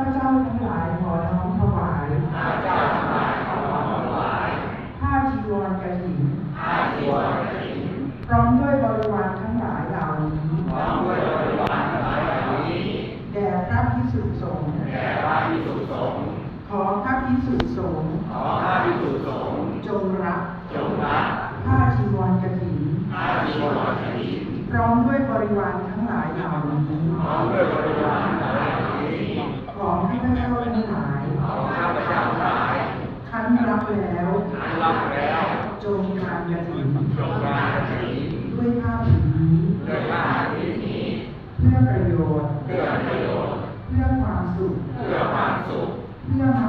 พเจ้าทั้งหลายขอน้อมถวายข้าพเจ้าทั้งหลายขอน้อมถวายผ้าจีวรกฐินพร้อมด้วยบริวารทั้งหลายเหล่านี้แด่พระภิกษุสงฆ์ขอพระภิกษุสงฆ์จงรับผ้าจีวรกฐินพร้อมด้วยบริวารทั้งหลายเหล่านี้ของข้าพเจ้าทั้งหลายคั้นรับแล้วจงการกฐินด้วยผ้าผืนนี้เพื่อประโยชน์เพื่อความสุขเพื่อม